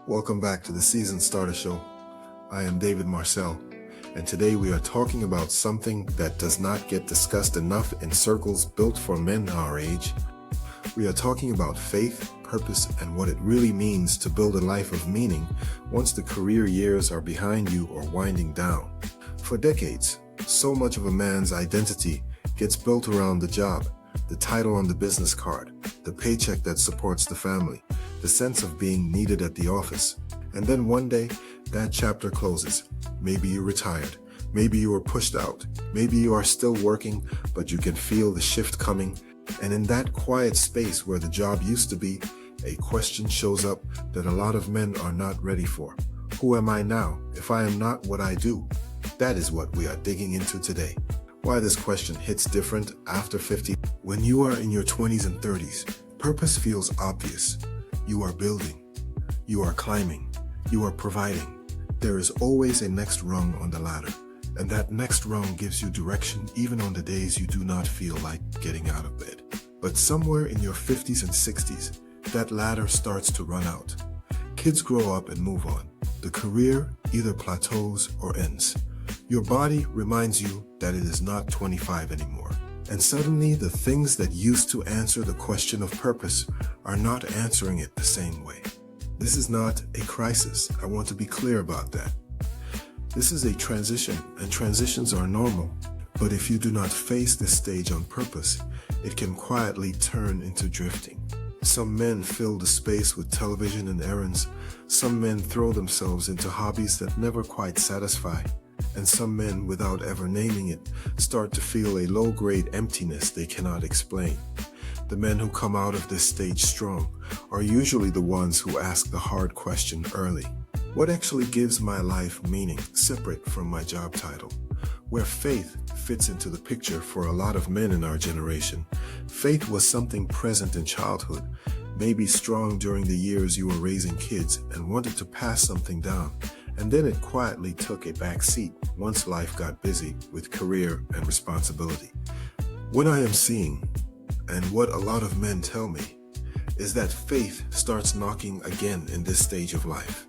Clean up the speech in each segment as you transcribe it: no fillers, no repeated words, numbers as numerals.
Welcome back to the Season Starter Show. I am David Marcel, and today we are talking about something that does not get discussed enough in circles built for men our age. We are talking about faith, purpose, and what it really means to build a life of meaning once the career years are behind you or winding down. For decades, so much of a man's identity gets built around the job, the title on the business card, the paycheck that supports the family, the sense of being needed at the office. And then one day, that chapter closes. Maybe you're retired. Maybe you were pushed out. Maybe you are still working, but you can feel the shift coming. And in that quiet space where the job used to be, a question shows up that a lot of men are not ready for. Who am I now if I am not what I do? That is what we are digging into today. Why this question hits different after 50. When you are in your 20s and 30s, purpose feels obvious. You are building, you are climbing, you are providing. There is always a next rung on the ladder, and that next rung gives you direction even on the days you do not feel like getting out of bed. But somewhere in your 50s and 60s, that ladder starts to run out. Kids grow up and move on. The career either plateaus or ends. Your body reminds you that it is not 25 anymore. And suddenly, the things that used to answer the question of purpose are not answering it the same way. This is not a crisis. I want to be clear about that. This is a transition, and transitions are normal. But if you do not face this stage on purpose, it can quietly turn into drifting. Some men fill the space with television and errands. Some men throw themselves into hobbies that never quite satisfy. And some men, without ever naming it, start to feel a low-grade emptiness they cannot explain. The men who come out of this stage strong are usually the ones who ask the hard question early. What actually gives my life meaning, separate from my job title? Where faith fits into the picture for a lot of men in our generation. Faith was something present in childhood, maybe strong during the years you were raising kids and wanted to pass something down. And then it quietly took a back seat once life got busy with career and responsibility. What I am seeing, and what a lot of men tell me, is that faith starts knocking again in this stage of life.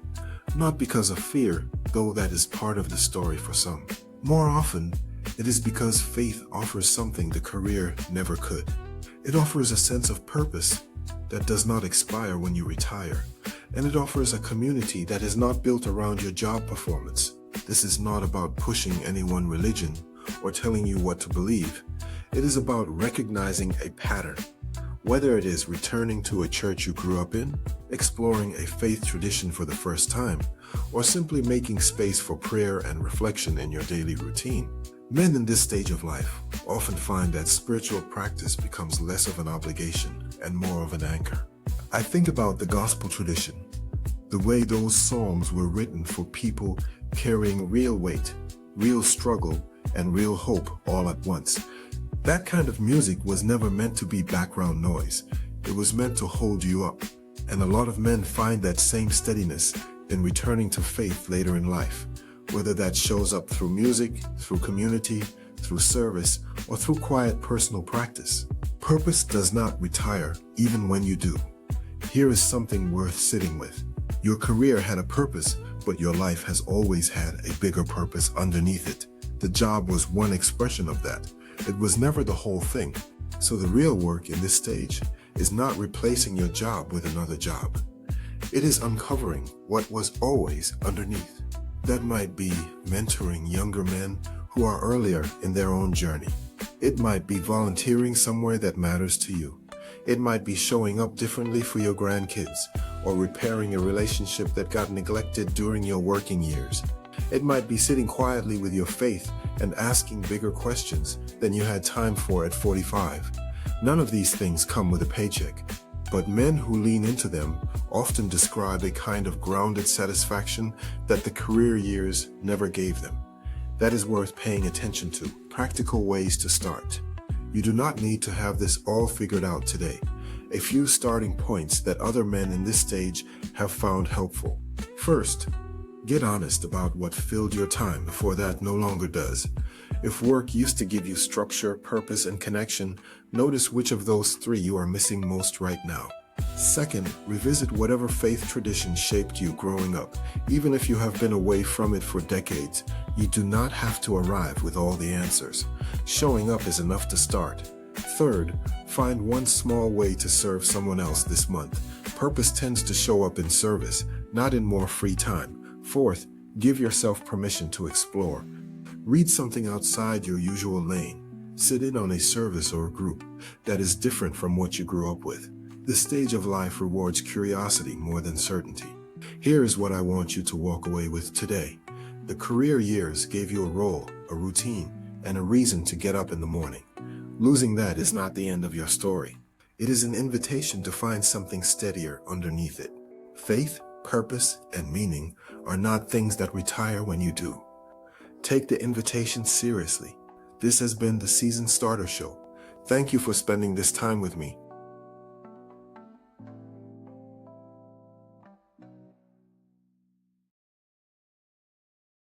Not because of fear, though that is part of the story for some. More often, it is because faith offers something the career never could. It offers a sense of purpose that does not expire when you retire. And it offers a community that is not built around your job performance. This is not about pushing any one religion or telling you what to believe. It is about recognizing a pattern. Whether it is returning to a church you grew up in, exploring a faith tradition for the first time, or simply making space for prayer and reflection in your daily routine. Men in this stage of life often find that spiritual practice becomes less of an obligation and more of an anchor. I think about the gospel tradition, the way those psalms were written for people carrying real weight, real struggle, and real hope all at once. That kind of music was never meant to be background noise. It was meant to hold you up. And a lot of men find that same steadiness in returning to faith later in life, whether that shows up through music, through community, through service, or through quiet personal practice. Purpose does not retire, even when you do. Here is something worth sitting with. Your career had a purpose, but your life has always had a bigger purpose underneath it. The job was one expression of that. It was never the whole thing. So the real work in this stage is not replacing your job with another job. It is uncovering what was always underneath. That might be mentoring younger men who are earlier in their own journey. It might be volunteering somewhere that matters to you. It might be showing up differently for your grandkids, or repairing a relationship that got neglected during your working years. It might be sitting quietly with your faith and asking bigger questions than you had time for at 45. None of these things come with a paycheck, but men who lean into them often describe a kind of grounded satisfaction that the career years never gave them. That is worth paying attention to. Practical ways to start. You do not need to have this all figured out today. A few starting points that other men in this stage have found helpful. First, get honest about what filled your time before that no longer does. If work used to give you structure, purpose, and connection, notice which of those three you are missing most right now. Second, revisit whatever faith tradition shaped you growing up. Even if you have been away from it for decades, you do not have to arrive with all the answers. Showing up is enough to start. Third, find one small way to serve someone else this month. Purpose tends to show up in service, not in more free time. Fourth, give yourself permission to explore. Read something outside your usual lane. Sit in on a service or a group that is different from what you grew up with. This stage of life rewards curiosity more than certainty. Here is what I want you to walk away with today. The career years gave you a role, a routine, and a reason to get up in the morning. Losing that is not the end of your story. It is an invitation to find something steadier underneath it. Faith, purpose, and meaning are not things that retire when you do. Take the invitation seriously. This has been the Season Starter Show. Thank you for spending this time with me.